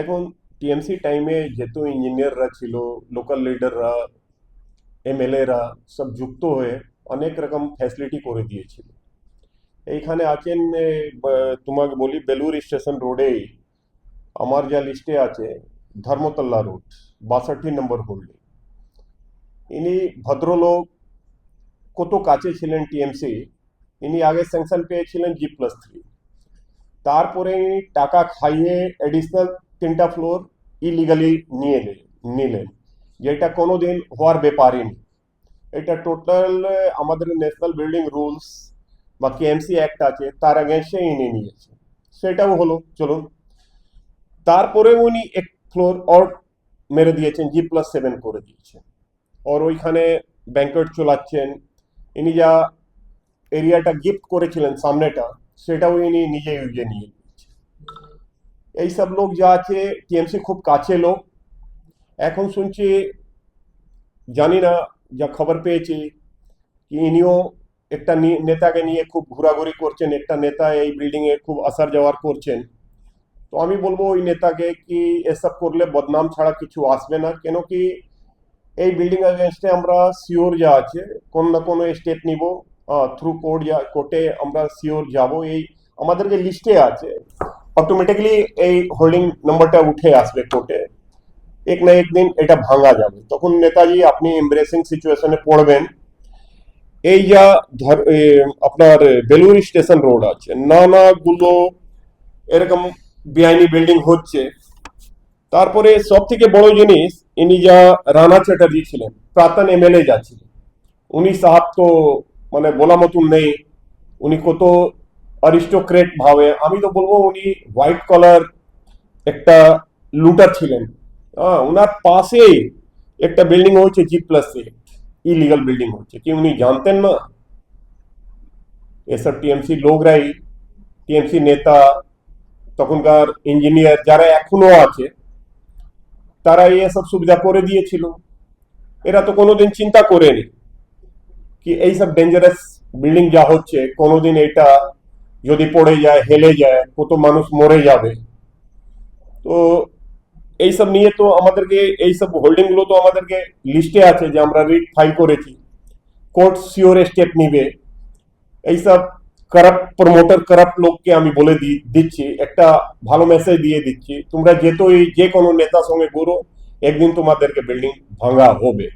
দেখুন, টিএমসি টাইমে যেহেতু ইঞ্জিনিয়াররা ছিল, লোকাল লিডাররা, এমএলএরা সব যুক্ত হয়ে অনেক রকম ফ্যাসিলিটি করে দিয়েছিল। এইখানে আছেন, তোমাকে বলি বেলুর স্টেশন রোডে আমার যা লিস্টে আছে, ধর্মতলা রোড, 62 নম্বর হোল্ডিং। ইনি ভদ্রলোক, কত কাছে ছিলেন টিএমসি। ইনি আগে স্যাংশন পেয়েছিলেন G+3, তারপরে ইনি টাকা খাইয়ে এডিশনাল 3টা ফ্লোর ইলিগালি নিলেন, যেটা কোনোদিন হওয়ার ব্যাপারই নেই। এটা টোটাল আমাদের ন্যাশনাল বিল্ডিং রুলস বা কেএমসি অ্যাক্ট আছে, তার এগেনস্টে ইনি নিয়েছে। সেটাও হলো, চলুন। তারপরে উনি এক ফ্লোর और মেরে দিয়েছেন, G+7 করে দিয়েছেন, আর ওইখানে ব্যাংকট চলাচ্ছেন। ইনি যা এরিয়াটা গিফট করেছিলেন সামনেটা, সেটাও ইনি নিজে ইউজে নিয়ে নিয়েছেন। এইসব লোক যা আছে টিএমসি খুব কাছে লোক। এখন শুনছি, জানি না, যা খবর পেয়েছি কি ইনিও একটা নেতাকে নিয়ে খুব ঘোরাঘুরি করছেন, একটা নেতা এই বিল্ডিং এ খুব আসার যাওয়ার করছেন। তো আমি বলবো ওই নেতাকে কি এসব করলে বদনাম ছাড়া কিছু আসবে না, কেন কি এই বিল্ডিং এগেনস্টে আমরা সিওর যা আছে কোন না কোনো স্টেপ নিব, থ্রু কোর্টে আমরা সিওর যাব। এই আমাদের যে লিস্টে আছে, অটোমেটিক্যালি এই হোল্ডিং নাম্বারটা উঠে আসবে কোর্টে। এক না একদিন এটা ভাঙা যাবে, তখন নেতাজি আপনি এমব্রেসিং সিচুয়েশনে পড়বেন। এই যা আপনার বেলুর স্টেশন রোড আছে, নানাগুলো এরকম বেআইনি বিল্ডিং হচ্ছে। তারপরে সব থেকে বড় জিনিস, ইনি যা রানা চ্যাটার্জি ছিলেন, প্রাক্তন এমএলএ যা ছিলেন, উনি সাহাব তো মানে বলা মতন নেই। উনি কত অ্যারিস্টোক্রেট ভাবে, আমি তো বলবো উনি হোয়াইট কলার একটা লুটার ছিলেন। ওনার পাশেই একটা বিল্ডিং হচ্ছে G+8, ইলিগাল বিল্ডিং হচ্ছে, কি উনি জানতেন না? এসব টিএমসি লোকরাই, টিএমসি নেতা, তখনকার ইঞ্জিনিয়ার যারা এখনো আছে, তারা এসব সুবিধা করে দিয়েছিল। এরা তো কোনোদিন চিন্তা করেনি কি এইসব ডেঞ্জারাস বিল্ডিং যা হচ্ছে, কোনোদিন এটা যদি পড়ে যায়, হেলে যায়, কত মানুষ মরে যাবে। তো এইসব নিয়ে তো আমাদেরকে, এইসব হোল্ডিং গুলো তো আমাদেরকে লিস্টে আছে যে আমরা রিট ফাইল করেছি। কোর্ট সিওর স্টেপ নিবে। এইসব করাপ্ট প্রমোটার, করাপ্ট লোককে আমি বলে দিচ্ছি, একটা ভালো মেসেজ দিয়ে দিচ্ছি, তোমরা যেহেতু যে কোনো নেতার সঙ্গে ঘুরো, একদিন তোমাদেরকে বিল্ডিং ভাঙা হবে।